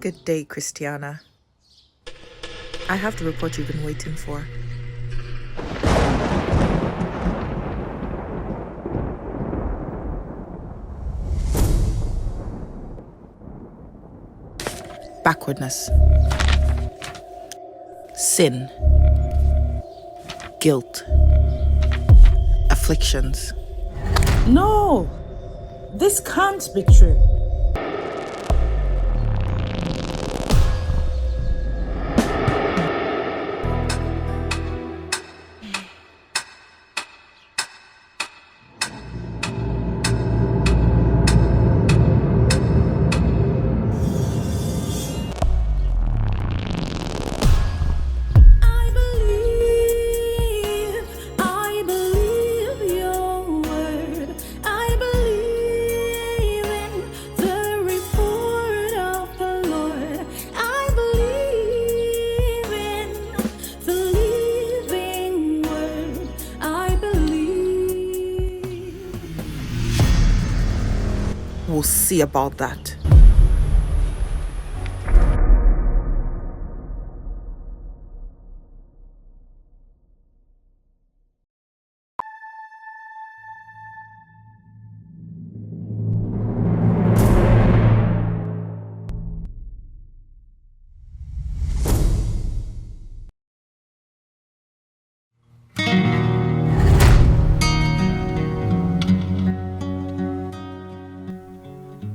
Good day, Christiana. I have the report you've been waiting for. Backwardness, sin, guilt, afflictions. No! This can't be true. I believe your word. I believe in the report of the Lord. I believe in the living word. I believe. We'll see about that.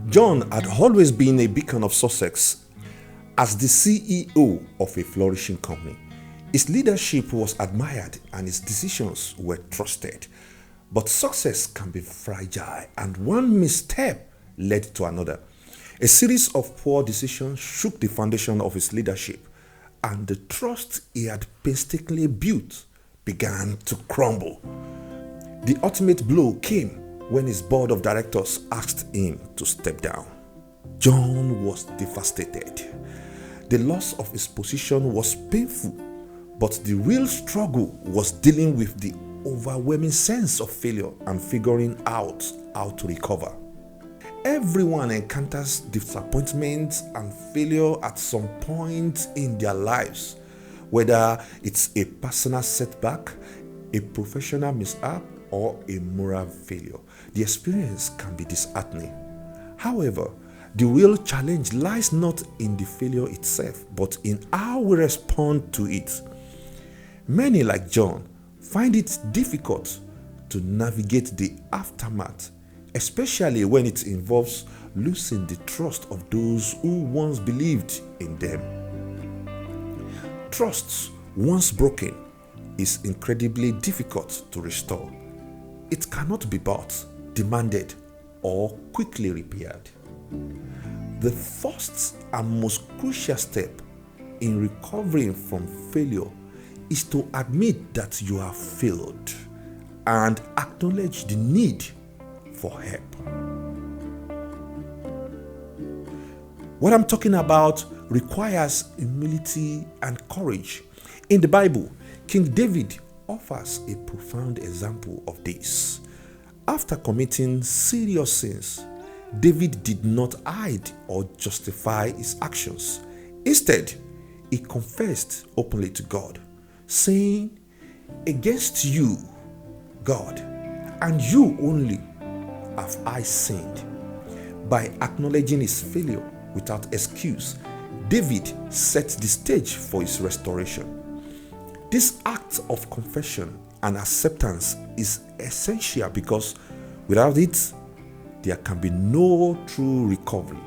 John had always been a beacon of success. As the CEO of a flourishing company, his leadership was admired and his decisions were trusted. But success can be fragile, and one misstep led to another. A series of poor decisions shook the foundation of his leadership, and the trust he had painstakingly built began to crumble. The ultimate blow came when his board of directors asked him to step down. John was devastated. The loss of his position was painful, but the real struggle was dealing with the overwhelming sense of failure and figuring out how to recover. Everyone encounters disappointment and failure at some point in their lives, whether it's a personal setback, a professional mishap, or a moral failure. The experience can be disheartening. However, the real challenge lies not in the failure itself, but in how we respond to it. Many, like John, find it difficult to navigate the aftermath, especially when it involves losing the trust of those who once believed in them. Trust, once broken, is incredibly difficult to restore. It cannot be bought, demanded, or quickly repaired. The first and most crucial step in recovering from failure is to admit that you have failed and acknowledge the need for help. What I'm talking about requires humility and courage. In the Bible, King David offers a profound example of this. After committing serious sins, David did not hide or justify his actions. Instead, he confessed openly to God, saying, "Against you, God, and you only, have I sinned." By acknowledging his failure without excuse, David set the stage for his restoration. This act of confession and acceptance is essential because without it, there can be no true recovery.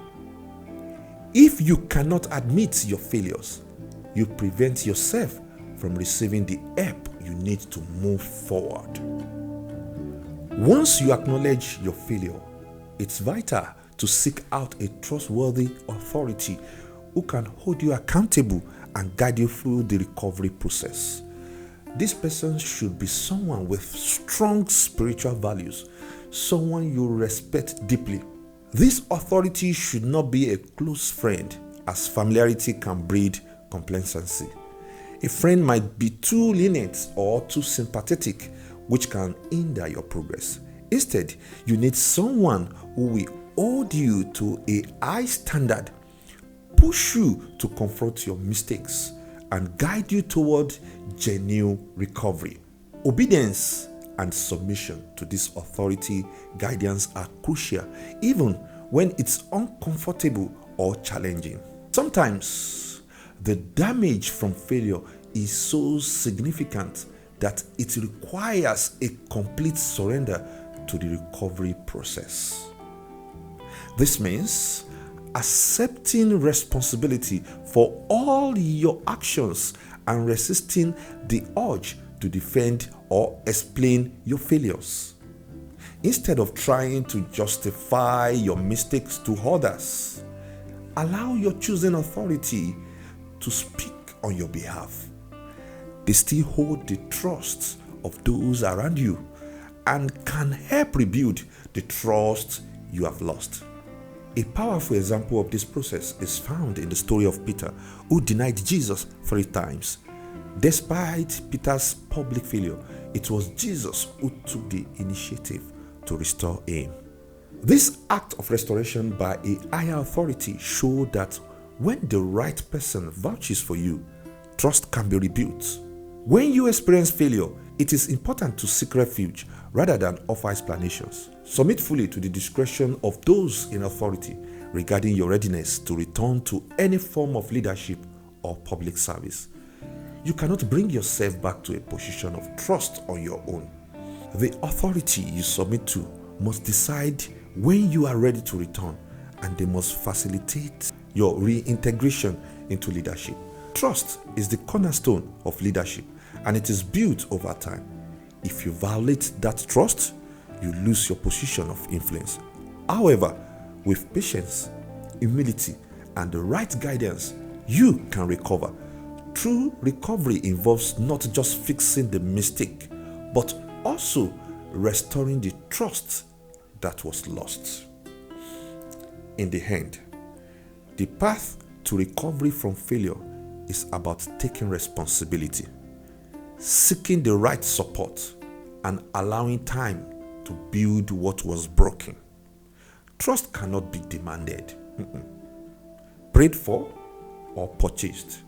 If you cannot admit your failures, you prevent yourself from receiving the help you need to move forward. Once you acknowledge your failure, it's vital to seek out a trustworthy authority who can hold you accountable and guide you through the recovery process. This person should be someone with strong spiritual values, someone you respect deeply. This authority should not be a close friend, as familiarity can breed complacency. A friend might be too lenient or too sympathetic, which can hinder your progress. Instead, you need someone who will hold you to a high standard, push you to confront your mistakes and guide you toward genuine recovery. Obedience and submission to this authority guidance are crucial, even when it's uncomfortable or challenging. Sometimes the damage from failure is so significant that it requires a complete surrender to the recovery process. This means accepting responsibility for all your actions and resisting the urge to defend or explain your failures. Instead of trying to justify your mistakes to others, allow your chosen authority to speak on your behalf. They still hold the trust of those around you and can help rebuild the trust you have lost. A powerful example of this process is found in the story of Peter, who denied Jesus 3 times. Despite Peter's public failure, it was Jesus who took the initiative to restore him. This act of restoration by a higher authority showed that when the right person vouches for you, trust can be rebuilt. When you experience failure, it is important to seek refuge rather than offer explanations. Submit fully to the discretion of those in authority regarding your readiness to return to any form of leadership or public service. You cannot bring yourself back to a position of trust on your own. The authority you submit to must decide when you are ready to return, and they must facilitate your reintegration into leadership. Trust is the cornerstone of leadership, and it is built over time. If you violate that trust, you lose your position of influence. However, with patience, humility, and the right guidance, you can recover. True recovery involves not just fixing the mistake, but also restoring the trust that was lost. In the end, the path to recovery from failure is about taking responsibility, seeking the right support, and allowing time to build what was broken. Trust cannot be demanded, prayed for, or purchased.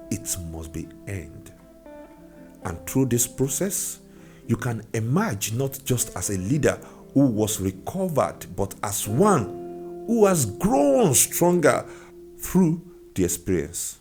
It must be earned. And through this process, you can emerge not just as a leader who was recovered, but as one who has grown stronger through the experience.